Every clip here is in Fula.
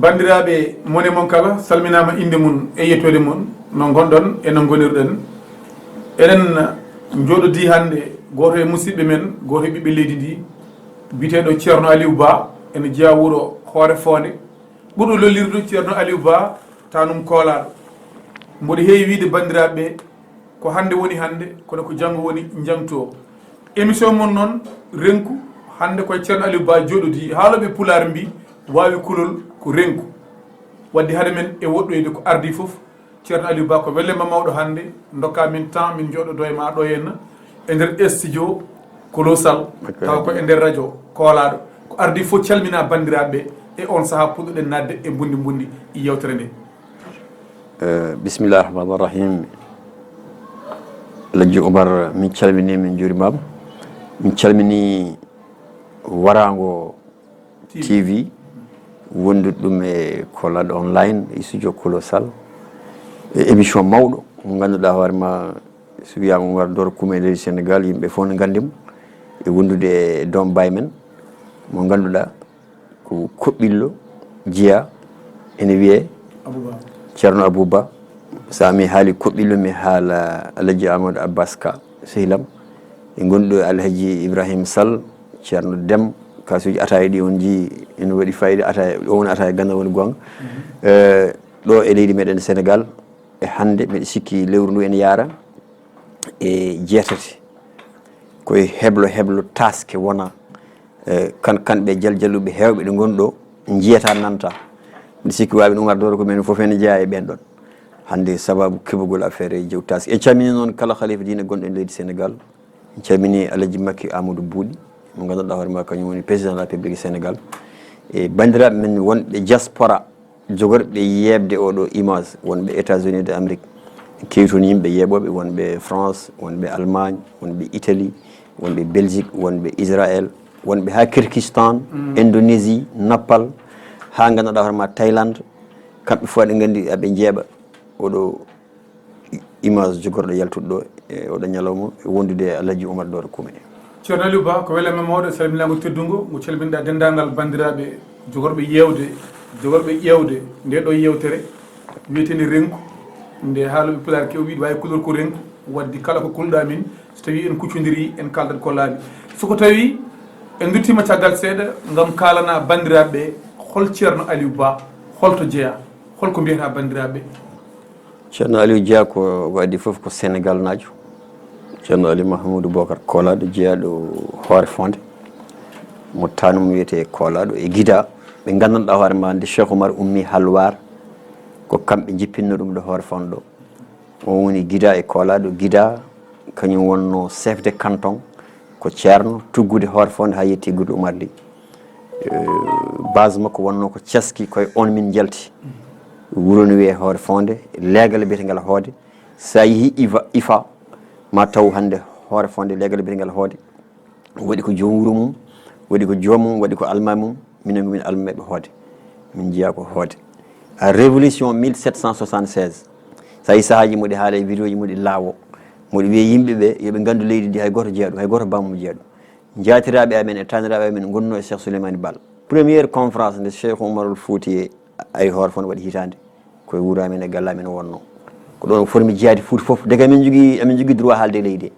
bandiraɓe mone mon kala salminama inde mun e yettode mon no gonɗon e no gonirɗen eɗen joɗodi hande goto e musidɓe men goto e ɓiɓɓe leydi ndi biteɗo ceerno Aliou Ba ene jeeya wuuro Hoore Fonde ɓurɗo lollirde ceerno Aliou Ba tanum koolaɗo mboɗo heewi wiide bandiraɓe ko hande woni hande kono ko janggo woni jangto émission mon noon renku hande koye ceerno Aliou Ba joɗodi haaloɓe pulaar mbi wawi kulol ko renku wadde haade men e woɗɗoyde ko ardi foof ceerno Aliou Ba ko wellema mawɗo hande dokka min temps min joɗodo e ma ɗo henna e nder studio Kolosal taw ko e nder radio koolaɗo ko ardi fof calmina bandiraɓe e on saaha puɗɗoɗen nadde e bundi yewtere nde bisimillahi rahmani rahim Lajji Oumar min calmini min juurimama min calmini Warango TV wondude ɗum e kollaɗo online e studio Kolosal e émission mawɗo mo ganduɗa hoorema so wiyama Oumar Doro Coumé e leydi Sénégal yimɓe fof ne gandimo e wondude e doom bay men mo ganduɗa ko koɓɓillo jeeya ene wiye ceerno Abouba sa mi haali koɓɓillo mi haala Alhaji Amadou Abbas Ka sehilam e gonɗo Alhaji Ibrahima Sall ceerno Déme kasuji ataye ɗi on jii ene waɗi fayida ataye o woni ataye ganda woni gonga ɗo e leydi meɗen Sénégal e hande mbiɗa sikki lewru ndu ene yaara e jeetati koye heblo taske wona kamɓe jalluɓe hewɓe ɗe goni ɗo jiyata nanta mbiɗa sikki wawi Oumar Doro Coumé foof ene jeeya e ɓen ɗon hande sababu keɓugol affaire e jew taske en calmini noon kala halifa diine gonɗo e leydi Sénégal en calmini Alhaji Makki Amadou Bouɗi mo ganduɗa hoorema kañum woni président de la République Sénégal e bandiraɓe men wonɓe diaspora jogorɓe yebde oɗo image wonɓe États-Unis de Amérique kewi toon yimɓe yeeɓoɓe wonɓe France wonɓe Allemagne wonɓe Italie wonɓe Belgique wonɓe Israël wonɓe ha Kyrgyzstan Indonésie Napal ha ganduɗa hoorema Thaïlande kamɓe fof aɗa gandi aɓe jeeɓa oɗo image jogorɗo yaltuɗo e oɗo ñalawma e wondude e Alhaji Oumar Doro Coumé ceerno Aliou Ba ko welema mawɗo salminago teddugo mo calminiɗa dendagal bandiraɓe jogorɓe ƴewde nde ɗo yewtere wiyeteni renku nde haaloɓe pulaar kew wiide wawi kulol ko renku wadde kala ko kulɗa min so tawi en kuccodiri en kaldat ko laaɓi soko tawi en duttima caggal seeɗa gam kalana bandiraɓe hol ceerno Aliou Ba holto jeeya holko mbiyata bandiraɓe ceerno Aliou jeeya ko waɗi foof ko Sénégal najo ceerno Aliou Mahamadou Bocar koolaɗo jeeyaɗo Hoore Fonde mo tanum wiyete koolaɗo e guida ɓe gandanɗa hoorema nde Cheikh Oumar ummi halwar ko kamɓe jippinno ɗum ɗo Hoore Fonde ɗo on woni guida e koolaɗo guida kañum wonno chef de canton ko ceerno tuggude Hoore Fonde ha yetti gurɗo Oumar Ly base makko wonno ko caski koye on min jalti wuuro no wiye Hoore Fonde leegal biyetegal Hoode sa yeehi IFA ma taw hande Hoore Fonde leegal biyetegal Hoode waɗi ko joom wuuro mum waɗi ko joomum waɗi ko almami mum minen min almameɓe Hoode min jeeya ko Hoode a révolution 1776 sa yi sahaji moɗi haala e vidéo ji moɗi laawo moɗi wiye yimɓeɓe yooɓe gandu leydi ndi hay goto jeeya ɗum hay goto bammo jeeya ɗum jatiraɓe amen e taniraɓe amen gonno e Cheikh Souleymane Baal premiére conférence nde Cheikh Oumarul Fouti ari Hoore Fonde waɗi hitande koye wuuro amen e galle amen wonno ko ɗon formi jeeyade Fouti foof daga amin jogui droit haalde e leydi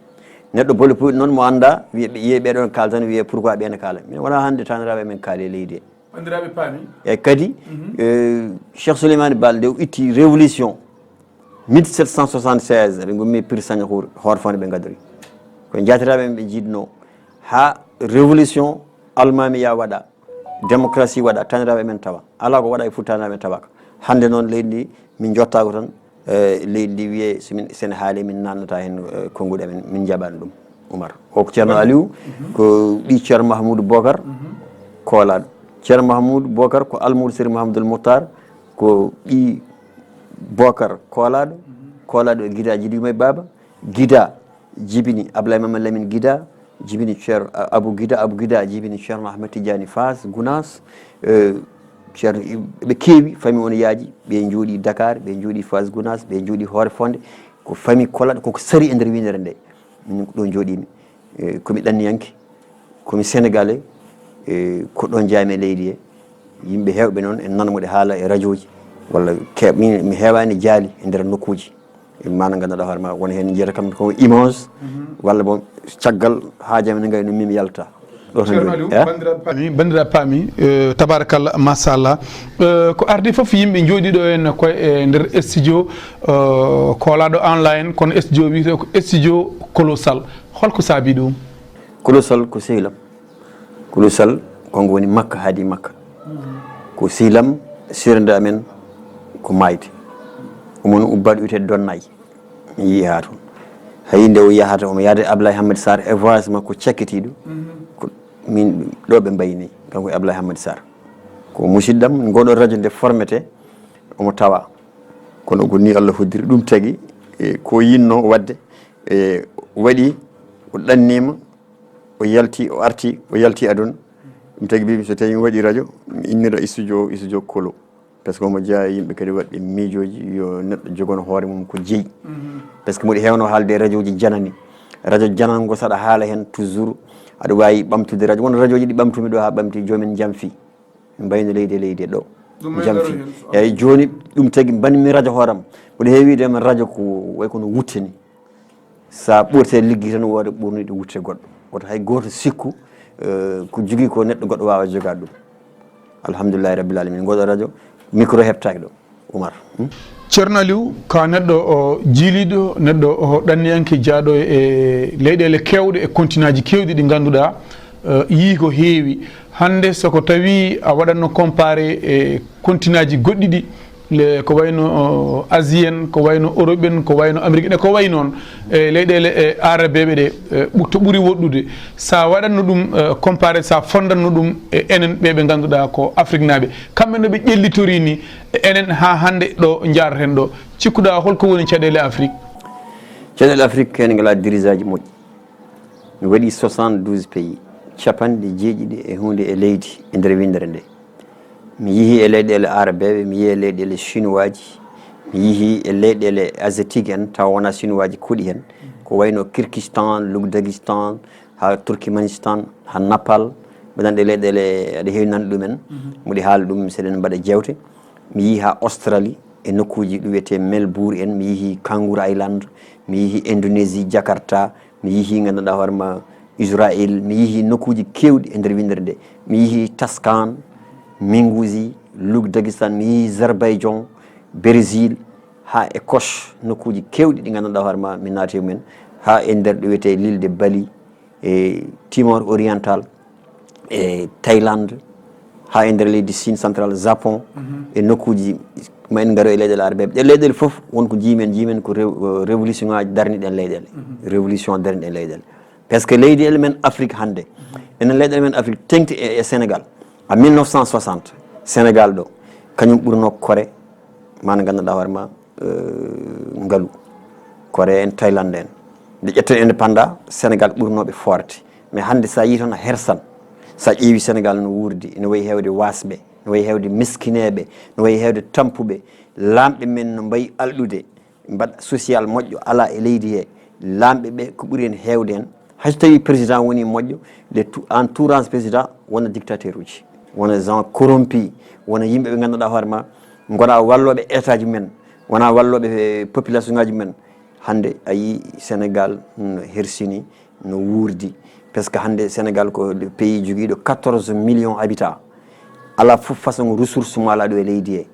neɗɗo bolle puyɗo noon mo anda wiye ɓeɗon kaala tan wiye pourquoi ɓene kaala min wona hande taniraɓe amen kaali e leydi bandiraɓe paami e kadi Cheikh Souleymane Baal nde o itti révolution 1776 ɓe gummi Pire Sagnakour Hoore Fonde ɓe gadori koye jatiraɓe men ɓe jiidno ha révolution almamiya waɗa démocratie waɗa taniraɓe men tawa ala ko waɗa e Fouta taniraɓe men tawaka hande noon leydi ndi min jottako tan leydi ndi wiye sen haali min nannata hen konguɗi amen min jaɓani ɗum Oumar o ko ceerno Aliou ko ɓi ceerno Mahamoudou Bocar koolaɗo ceerno Mahamoudou Bocar ko almoudou Serigne Mahamadou Mouhtar ko ɓi Bocar koolaɗo e guida jiɗi baba guida jibini Ablaye Mamadou Lamine guida jibini ceerno Abou Guida jibini ceerno Ahmed Tidiani Fass Gounas ceerno ɓe keewi famille on yaaji ɓe jooɗi Dakar ɓe jooɗi Fass Gounas ɓe jooɗi Hoore Fonde ko famille kolaɗo koko sari e nder windere nde min ɗo jooɗimi komi ɗanniyanke komi sénégalais ko ɗon jaami e leydi he yimɓe heewɓe noon en nanamuɗe haala e radio ji walla mi heewani jaali e nder nokkuji mana ganduɗa hoore ma wona hen jiyata kam ko image walla bon caggal haajam ne gayno mimi yalta ɗo tan bandiraɓe paami tabarakallah machallah ko ardi foof yimɓe jooɗiɗo en koye nder studio kolaɗo online kono studio wiyete ko studio Kolosal holko saabi ɗum Kolosal ko sehlam Kolosal kongo woni makka haadi makka ko sehlam sirde amen ko mayde omon ubbaɗo wiyete Donnayi mi yii ha toon hayi nde o yahata omo yaade Ablaye Hammed Sarr e voice makko cakkitiɗo ko min ɗo ɓe mbayni kanko e Ablaye Hammed Sarr ko musidɗam ngoɗo radio nde formete omo tawa kono ko ni Allah hoddiri ɗum tagui ko yinno wadde waɗi o ɗannima o yalti o arti o yalti aduna ɗum tagui mbimi so tawi mi waɗi radio mi innira studio Kolo par ce que omo jeeya yimɓe kadi waɗɓe miijoji yo neɗɗo jogono hoore mum ko jeeyi par ce que mboɗi hewno haalde radio ji janani radio janango saɗa haala hen toujours aɗa wawi ɓamtude radio won radio ji ɗi ɓamtumi ɗo ha ɓamti jomin jamfi mi mbayno leydi ɗo jamfi eyyi joni ɗum tagui banmi radio hooram mboɗo heewidema radio ko way kono wutte ni sa ɓurte liggi tan woda ɓurnude wutte goɗɗo woto hay goto sikku ko jogui ko neɗɗo goɗɗo wawa jogade ɗum alhamdulillahi rabbil alamin goɗo radio micro heɓtaki ɗo Oumar ceerno Aliou ka neɗɗo o jiiliɗo neɗɗo o ɗanniyanke jaaɗo e leyɗele kewɗe e continent ji kewɗi ɗi ganduɗa yii ko heewi hande soko tawi a waɗatno comparé e continent ji goɗɗi ɗi ko wayno Asie en ko wayno Europe en ko wayno Amérique ɗe ko way noon e leyɗele e arabeɓe ɗe to ɓuuri woɗɗude sa waɗatno ɗum comparé sa fondatno ɗum e enen ɓeɓe ganduɗa ko Afrique naaɓe kamɓe no ɓe ƴellitori ni enen ha hande ɗo jaraten ɗo cikkuɗa holko woni caɗele Afrique caɗele Afrique ene ngala dirigeaji moƴƴi mi waɗi 72 pays capanɗe jeeɗiɗi e hunde e leydi e nder windere nde mi yeehi e leyɗele arabeɓe mi yeehi e leyɗele chinois ji mi yeehi e leyɗele asiatique en taw wona chinois ji kuuɗi hen ko wayno Kyrgyzstan Loukdagistan ha Turkmenistan ha Napal mbaɗanɗe leyɗele aɗa heewi nande ɗumen moɗi haala ɗum seɗen mbaɗa jewte mi yeehi ha Australie e nokkuji ɗum wiyete Melbourne en mi yeehi Kangourou Island mi yeehi Indonésie Jakarta mi yeehi ganduɗa hoorema Israël mi yeehi nokkuji kewɗi e nder windere nde mi yeehi Taskan Mingouzi Loukdagistan mi yeehi Azerbaïdjan Brésil ha Écosse nokkuji kewɗi ɗi ganduɗa hoorema mi naati mumen ha e nder ɗo wiyete l'île de Bali e Timor oriental e Thaïlande ha e nder leydi Chine central Japon e nokkuji ma en garo e leyɗele arabeɓe ɗe leyɗele foof wonko jiimen ko révolution ngaji darniɗen leyɗele révolution darniɗen leyɗele par ce que leyɗele men Afrique hande enen leyɗele men Afrique tengti e Sénégal en 1960 Sénégal ɗo kañum ɓurno Corée mana ganduɗa hoorema ngaalu Corée en Thaïlande en nde ƴetten indépendant Sénégal ɓurnoɓe forte mais hande sa yi toon a hersan sa ƴeewi Sénégal no wuurdi ne wayi hewde wasɓe no wayi hewde miskineɓe no wayi hewde tampuɓe lamɓe men no mbayi alɗude mbaɗa social moƴƴo ala e leydi he lamɓe ɓe ko ɓuuri hen hewde hen hayso tawi président woni moƴƴo les entourage président wona dictateur uji wona gens corrompi wona yimɓe ɓe ganduɗa hoorema gona walloɓe état ji men wona walloɓe population ngaji men hande a yi Sénégal no hersini no wuurdi par ce que hande Sénégal ko pays joguiɗo 14 millions habitants ala fof façon ressource mo ala ɗo e leydi he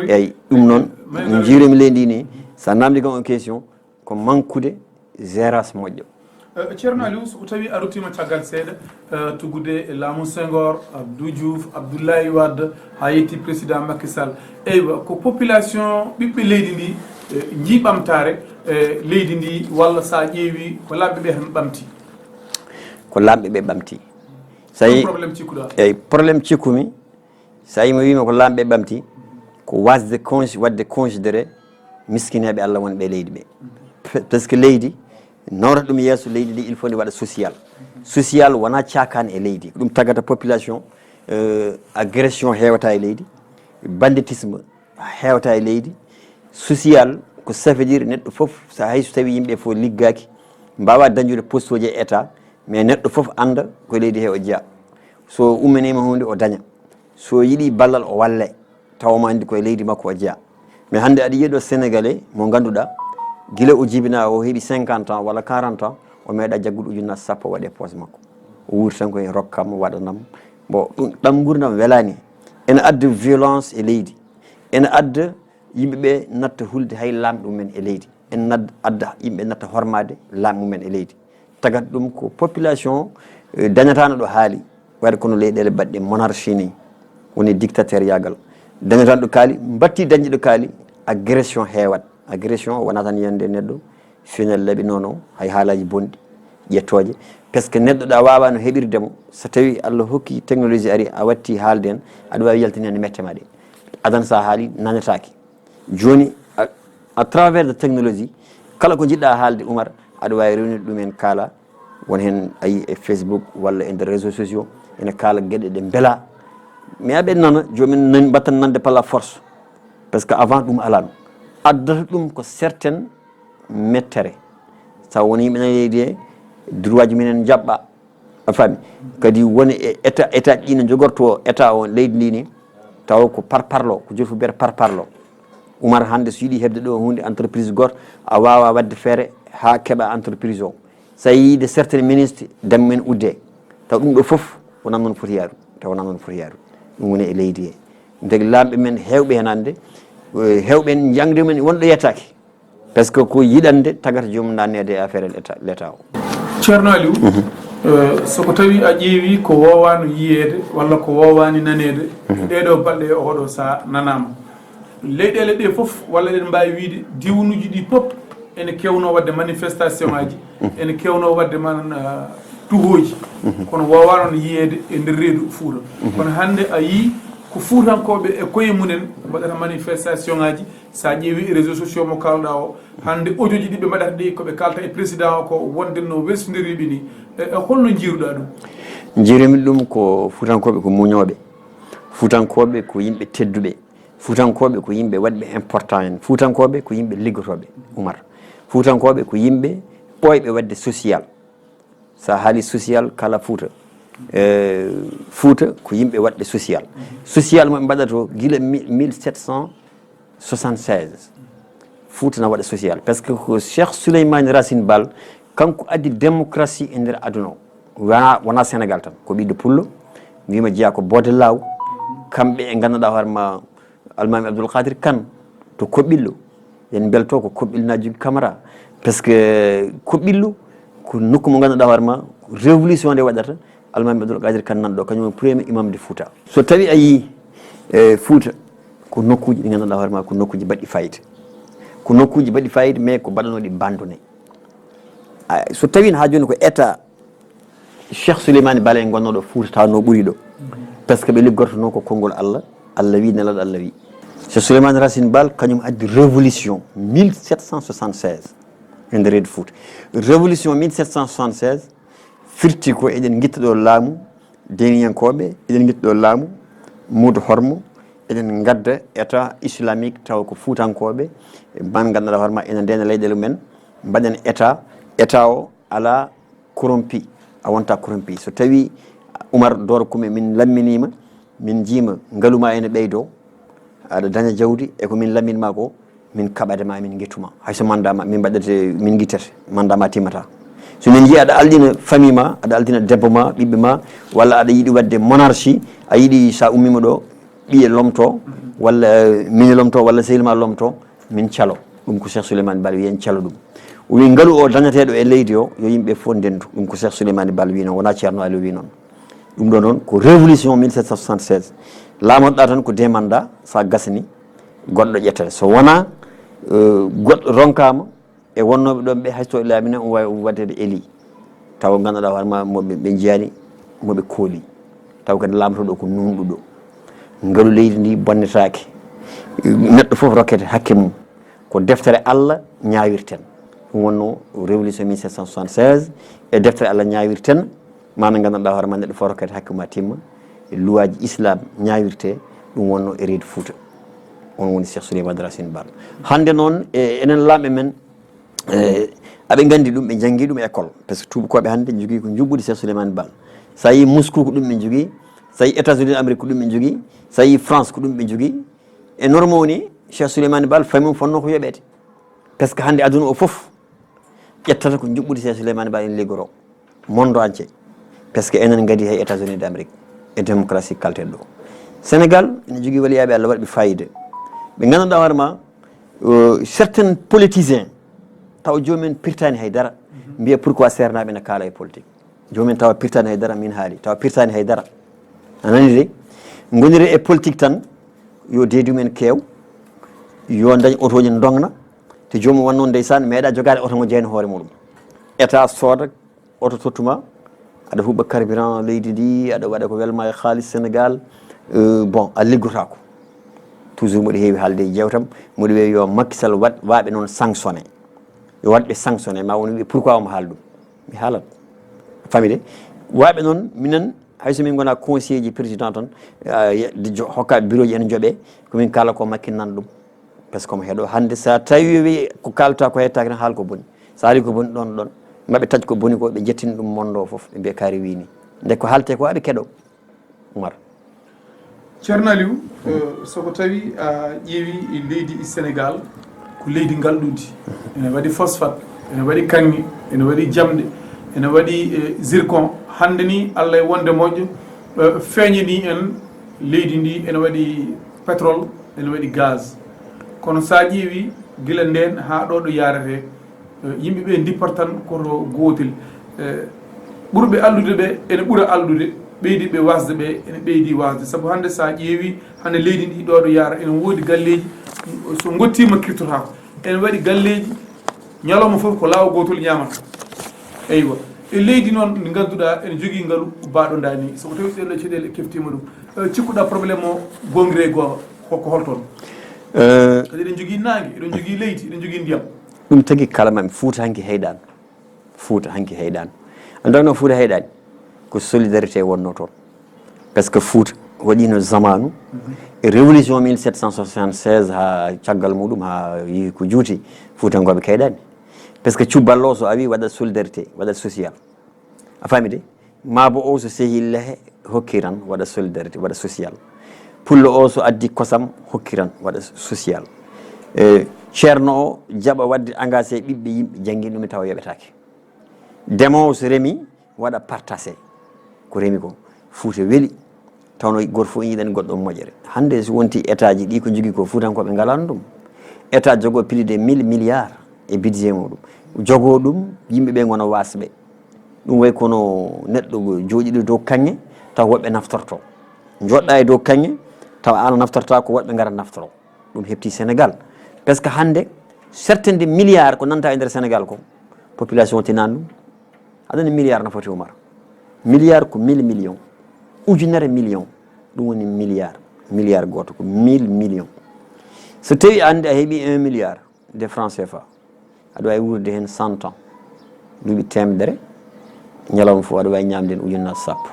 eyyi ɗum noon no jiiromi leydi ni sa namdi kam on question ko manquede gérance moƴƴo ceerno Aliou soko tawi a ruttima caggal seeɗa tuggude laamu Senghor Abdou Diouf Abdoulaye Wade ha yetti président Macky Sall eywa ko population ɓiɓɓe leydi ndi jiiɓamtare leydi ndi walla sa ƴeewi ko lamɓe ɓe tan ɓamti ko lamɓe ɓe ɓamti sayi probléme cikkuɗa eyyi probléme cikkumi sa yi mi wima ko lamɓe ɓe ɓamti ko wadde considéré miskineɓe Allah wonɓe e leydi ɓe par ce que leydi nawrata ɗum yesso leydi ndi il faut ndi waɗa social wona cakane e leydi ɗum tagata population agression hewata e leydi banditisme hewata e leydi social ko ça veut dire neɗɗo foof sa hayso tawi yimɓe fof liggaki mbawa dañude poste uji e état mais neɗɗo foof anda ko leydi he o jeeya so umminima hunde o daña so yiɗi ballal o walle tawma andi koye leydi makko o jeeya mais hannde aɗa yiiɗo sénégalais mo ngannduɗaa gila o jibina o heeɓi 50 ans walla 40 ans o meeɗa jaggude ujunnaje sappo waɗe poche makko o wuuri tan koye rokkam waɗanam bon ɗam gurdam welani ene adda violence e leydi ene adda yimɓeɓe natta hulde hay lamɗo mumen e leydi ene adda yimɓe natta hormade lamɗo mumen e leydi tagat ɗum ko population dañatano ɗo haali waɗa kono leyɗele baɗɗe monarchie ni woni dictateur yagal dañatano ɗo kaali batti dañde ɗo kaali agression heewat agression wona tan yiyande neɗɗo final laaɓi noon hay haalaji bonɗi ƴettoje par ce que neɗɗo ɗa wawano heɓirdemo so tawi Allah hokki technologie ari a watti haalde en aɗa wawi yaltinede mette ma ɗe adan sa haali nanetake joni à travers de technologie kala ko jiɗɗa haalde Oumar aɗa wawi rewnude ɗumen kaala won hen ayi e Facebook walla e nder réseaux sociaux ene kaala gueɗe ɗe beela mais aɓe nana jomin battan nande par la force par ce que avant ɗum alano addata ɗum ko certaine mettere sa woni yimɓe nani leydi he droit ji minen jaɓɓa a faami kadi woni e état ɗi no jogorto état o leydi ndi ni taw ko parparlo ko joni fu biyata parparlo Oumar hannde so yiiɗi hebde ɗo hunde entreprise goto a wawa wadde feere ha keeɓa entreprise o so yiide certaine ministre demme men udde taw ɗum ɗo foof wonam noon foti yaaru taw wonam noon foti yaaru ɗum woni e leydi he deg lamɓe men hewɓe hen hannde hewɓe en jangde men wonɗo yettaki par ce que ko yiɗande tagata joomum nannede e affaire l' état o ceerno Aliou soko tawi a ƴeewi ko wowano yiyede walla ko wowani nanede ɗeɗo balɗe oɗo sa nanama leyɗele ɗe foof walla ɗen mbawi wiide diwnuji ɗi pop ene kewno wadde manifestation ngaji ene kewno wadde man tuhoji kono wowano yiyede e nder reedu Fouta kono hannde a yii ko fuutankoɓe e koye munen mbaɗata manifestation ngaji sa ƴeewi réseaux sociaux mo kalɗa o hannde audio ji ɗi ɓe mbaɗata ɗi koɓe kalta e président o ko wonde no wersodiriɓe ni holno jiiruɗa ɗum jiirimi ɗum ko fuutankoɓe ko muñoɓe fuutankoɓe ko yimɓe tedduɓe fuutankoɓe ko yimɓe waɗɓe important en fuutankoɓe ko yimɓe liggotoɓe Oumar fuutankoɓe ko yimɓe ɓoyɓe wadde social sa haali social kala Fouta Fouta ko yimɓe waɗɓe social social moɓe mbaɗato guila 1776 Fouta na waɗa social par ce que ko Cheikh Souleymane Racine Bal kanko addi démocratie e nder aduna o wona Sénégal tan ko ɓiɗɗo pullo wima jeeya ko bode law kamɓe e ganduɗa hoorema almami Abdoul Kadir Kane to Koɓɓillo yen belto ko Koɓɓillo Najib Camara par ce que Koɓɓillo ko nokku mo ganduɗa hoorema révolution nde waɗata almami Abdoul Kadir Kane nanɗo kañum premier imam de Fouta so tawi a yii Fouta ko nokkuji ɗi ganduɗa hoorema ko nokkuji baɗɗi fayida ko nokkuji baɗɗi fayida mais ko mbaɗanoɗi bandune so tawi ha joni ko état Cheikh Souleymane Bal en gonnoɗo Fouta taw no ɓuuri ɗo par ce que ɓe liggorto noon ko konngol Allah Allah wi nelaɗo Allah wi Cheikh Souleymane Racine Bal kañum addi révolution 1776 e nder reedu Fouta révolution 1776 firti ko eɗen guitta ɗo laamu deniyankoɓe eɗen guitta ɗo laamu muudo hormo eɗen gadda état islamique taw ko fuutankoɓe man ganduɗa hoorema ene ndena leyɗele mumen mbaɗen état o ala corrompi a wonta corrompi so tawi Oumar Doro Kume min lamminima min jiima ngaluma ene ɓeydo aɗa daña jawdi eko min lamminma ko min kaɓadema min guettuma hayso mandama min mbaɗete min guittete mandama timmata so min jii aɗa aldina famille ma aɗa aldina debbo ma ɓiɓɓe ma walla aɗa yiiɗi wadde monarchie a yiiɗi sa ummima ɗo ɓiye lomto walla mini lomto walla sehlima lomto min calo ɗum ko Cheikh Souleymane Bal wiyen calo ɗum o wi ngaalu o dañateɗo e leydi o yo yimɓe fof ndendu ɗum ko Cheikh Souleymane Bal wi noon wona ceerno Aliou wi noon ɗum ɗo noon ko révolution 1776 laamotoɗa tan ko demanda sa gasani goɗɗo ƴettata so wona goɗɗo ronkama e wonnoɓe ɗon ɓe hayso laamina o wawi waddede éli taw ganduɗa hoorema moɓe ɓe jiyani moɓe kooli taw kadi laamotoɗo ko nunɗuɗo ngaalu leydi ndi bonnetake neɗɗo foof rokkete hakke mum ko deftere Allah ñawirten ɗum wonno révolution 1776 e deftere Allah ñawirten mana ganduɗa hoorema neɗɗo foof rokkete hakke mum ha timma e loi ji islam ñawirte ɗum wonno e reedu Fouta on woni Cheikh Souleymane Racine Bal hande noon enen lamɓe men aɓe gandi ɗum ɓe janggi ɗum école par ce que tubakoɓe hannde jogui ko jubbude Cheikh Souleymane Bal sa yi Moscou ko ɗum ɓe jogui so yi États-Unis d'Amérique ko ɗum ɓe jogii so yi France ko ɗum ɓe jogii e normal ni Cheikh Souleymane Baal famille fonno ko yoɓeede par ce que hannde aduna o fof ƴettata ko juɓɓude Cheikh Souleymane Baal ene liggoro monde entier par ce que enen ngadi hay États-Unis d'Amérique e démocratie kalten ɗo Sénégal ene jogii waliyaɓe Allah waɗɓe fayida ɓe ngannduɗaa hoore ma certains politiciens taw joomumen pirtani haydara mbiya pourquoi sernaɓe ne kaala e politique joomumen tawa pirtani haydara min haali tawa pirtani haydara anani de goniri e politique tan yo deedumen keew yo dañ otoji dongna te joomum wonnoon ndeysan meeɗa jogade oto mo jeyno hoore muɗum état sooda oto tottuma aɗa huɓɓa carburant leydi ndi aɗa waɗa ko welma e haalis Sénégal bon a liggotako toujours mboɗo heewi haalde e jewtam mboɗo wiya yo Macky Sall waɓe noon sanctionné yo watɓe sanctionné ma won wi pourquoi omo haala ɗum mi haalat famide waɓe noon minen hayso min gona conseiller ji président tan hokkaɓe bureau ji ene jooɓe komin kala ko Macky nan ɗum par ce que omo heeɗo hannde sa tawi wi ko kalata ko hettaki tan haala ko boni sa haali ko boni ɗon maɓe taƴ ko boni ko ɓe jettini ɗum mondo fof ɓe mbiya kaari wini nde ko haalte ko aɓe keɗo Oumar ceerno Aliou soko tawi a ƴeewi leydi Sénégal ko leydi ngalɗudi ene waɗi phosphate ene waɗi kanŋe ene waɗi jamɗe ene waɗi zircon hannde ni Allah e wonde moƴƴo feeñani en leydi ndi ene waɗi pétrole ene waɗi gaz kono sa ƴeewi gila nden ha ɗo ɗo yarete yimɓeɓe dippata tan koto gotel ɓurɓe allude ɓe ene ɓuura allude ɓeydiɓe wasde ɓe ene ɓeydi wasde saabu hannde sa ƴeewi hande leydi ndi ɗo ɗo yara ene woodi galleji so gottima kirtotako ene waɗi galleji ñalawma foof ko laawa gotol ñamata eywa e leydi noon ndi ganduɗa ene jogui ngaalu baɗo dani soko tawi ɗeɗo caɗele keftima ɗum cikkuɗa probléme o gonggire goo koko holton kadi eɗen jogui nangue eɗen jogui leydi eɗen jogui ndiyam ɗum tagui kala mami Fouta hanki heyɗano Fouta hanki heyɗano andano Fouta heyɗani ko solidarité wonno toon par ce que Fouta waɗino zamanu e révolution 1776 ha caggal muɗum ha yi ko juuti Foutankoɓe kayɗani par ce que cubballo so awi waɗat solidarité waɗat social a faami de mabo o so sehi lehe hokkiran waɗa solidarité waɗa social pullo o so addi kosam hokkiran waɗa social ceerno o jaɓa wadde engagé ɓiɓɓe yimɓe jangguin ɗumi tawa yoɓetake ndemowo so reemi waɗa partagé ko reemi ko Fouta weeli tawno goto fof yiiɗani goɗɗo moƴƴere hande so wonti état ji ɗi ko jogui ko Foutankoɓe ngalano ɗum état jogo plus de 1000 milliards e budget muɗum jogo ɗum yimɓeɓe gona wasɓe ɗum way kono neɗɗo jooɗiɗo dow kanŋe taw woɓɓe naftorto joɗɗa e dow kanŋe tawa an naftorta ko woɓɓe gara naftoro ɗum hepti Sénégal par ce que hande certains de milliards ko nanta e nder Sénégal ko population tinani ɗum aɗani milliard no foti Oumar milliard ko 1000 millions ujunere million ɗum woni milliard goto ko 1000 millions so tawi ande a heeɓi 1 milliard de francs CFA aɗa wawi wurde hen 100 ans duuɓi temedere ñalawma fof aɗa wawi ñamde hen ujunnaje sappo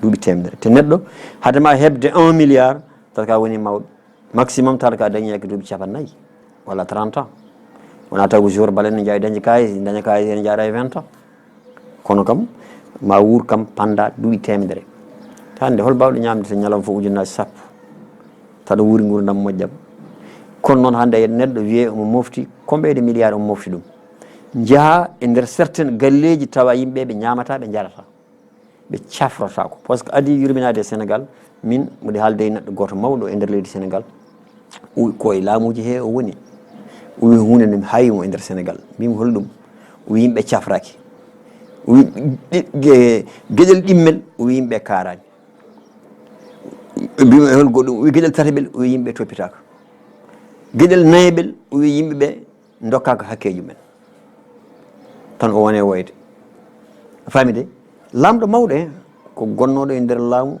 duuɓi temedere te neɗɗo hadema hebde 1 milliard tata ka woni mawɗo maximum tata ka dañi ko duuɓi 50 walla 30 ans wona taw ko jour balen ne jawi dañde kayis daña kayis ene jaaɗa e 20 ans kono kam ma wuur kam panda duuɓi temedere hande hol mbawɗo ñamde to ñalawma fof ujunnaje sappo taɗa wuuri gurdam moƴƴam kono noon hande neɗɗo wiye omo mofti combien milliard omo mofti ɗum jaaha e nder certaine galleji tawa yimɓe ɓe ñamata ɓe jarata ɓe cafrotako par ce que adi yurminade e Sénégal min mbiɗa haalde e neɗɗo goto mawɗo e nder leydi Sénégal koye laamuji he o woni o wi hunde nde hayimo e nder Sénégal mbimi holɗum o wi yimɓe cafraki o wi gueɗel ɗimmel o wi yimɓe karani mbimi hol goɗɗum o wi gueɗel tataɓel o wi yimɓe toppitaka gueɗel nayeɓel o wi yimɓeɓe dokkaka hakkeji men tan o wone woyde a faami de lamɗo mawɗo he ko gonnoɗo e nder laamu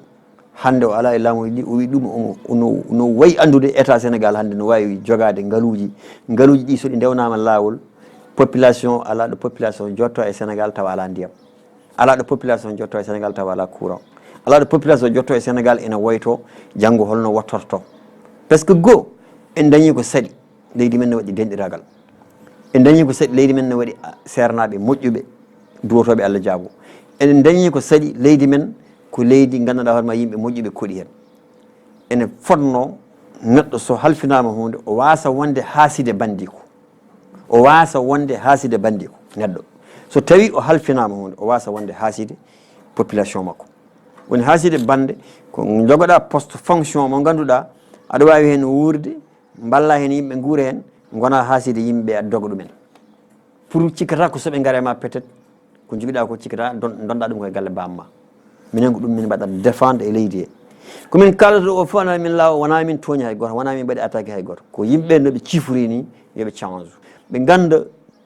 hande o ala e laamuji ɗi o wi ɗum no wayi andude état Sénégal hande no wawi jogade ngaaluji ɗi so ɗi ndewnama lawol population ala ɗo population jotto e Sénégal tawa ala ndiyam ala ɗo population jotto e Sénégal tawa ala courant ala ɗo population jotto e Sénégal ene woyto janggo holno wattorto par ce que goho en dañi ko saɗi leydi men ne waɗi denɗiragal en dañi ko saɗi leydi men ne waɗi sernaɓe moƴƴuɓe duwotoɓe Allah jaabo en dañi ko saɗi leydi men ko leydi gandanɗa hoorema yimɓe moƴƴuɓe koɗi hen ene fotno neɗɗo so halfinama hunde o wasa wonde haaside bandiko o wasa wonde haaside bandiko neɗɗo so tawi o halfinama hunde o wasa wonde haaside population makko woni haaside bande ko jogoɗa poste fonction mo ganduɗa aɗa wawi hen wurde balla hen yimɓe guura hen gona haaside yimɓe a doga ɗumen pour cikkata ko soɓe gaare ma peut être ko joguiɗa ko cikkata donɗa ɗum koye galle bamma minen ko ɗum min mbaɗat défendre e leydi he komin kalata o fof min law wona min tooñi hay goto wona min mbaɗi attaqué hay goto ko yimɓe noɓe cifori ni yoɓe change ɓe ganda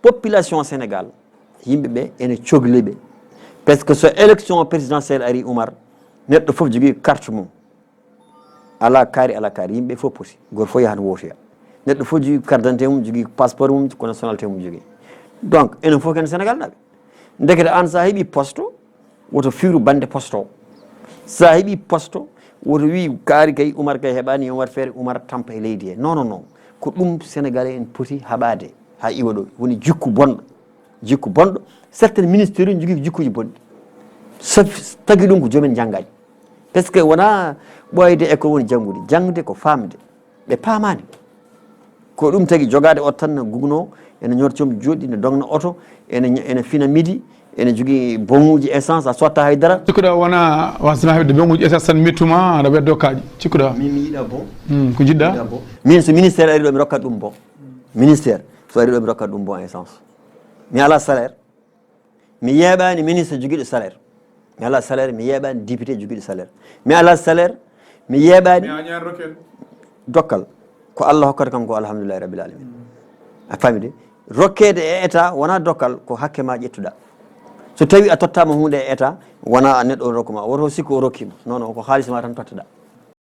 population sénégal yimɓeɓe ene cohliɓe par ce que so élection présidentielle ari oumar neɗɗo foof jogui carte mum ala kaari yimɓe fof poti goto fof yahat wotoya neɗɗo fof jogui carte d'identité mum jogui passeport mum ko nationalité mum jogui donc enen fof ken sénégal naɓe dekete an sa heeɓi poste woto fiiru bande poste o sa heeɓi poste woto wi kaari kay oumar kay heɓani yon wat feere oumar tampa e leydi he non ko ɗum sénégalais en poti haɓade ha iwa ɗo woni jikku bonɗo certaine ministére uji jogui jikkuji bonɗi tagui ɗum ko joomen janggani par ce que wona ɓoyde école woni janggude ko famde ɓe paamani ko ɗum tagui jogade oto tan no gugno ene ñortomi joɗɗi ne dogna oto ene fina midi ene jogui bomuji essence a sotta haydara cikkuɗa wona wasana hebde bomuji essence tan mettuma aɗa weddo kaaƴi cikkuɗa min mi yiiɗa bon ko jiɗɗa min so ministére ari ɗo mi rokkat ɗum bon ministére so ari ɗo mi rokkat ɗum bon essence mi ala salaire mi yeeɓani ministre joguiɗo salaire mi ala salaire mi yeeɓani député joguiɗo salaire mi ala salaire mi yeeɓani dokkal ko Allah hokkata kanko alhamdulillahi rabbil alamin a famide rokkede e état wona dokkal ko hakke ma ƴettuɗa so tawi a tottama hunde e état wona neɗɗo rokkuma woto sikku o rokkima non ko halisma tan totteɗa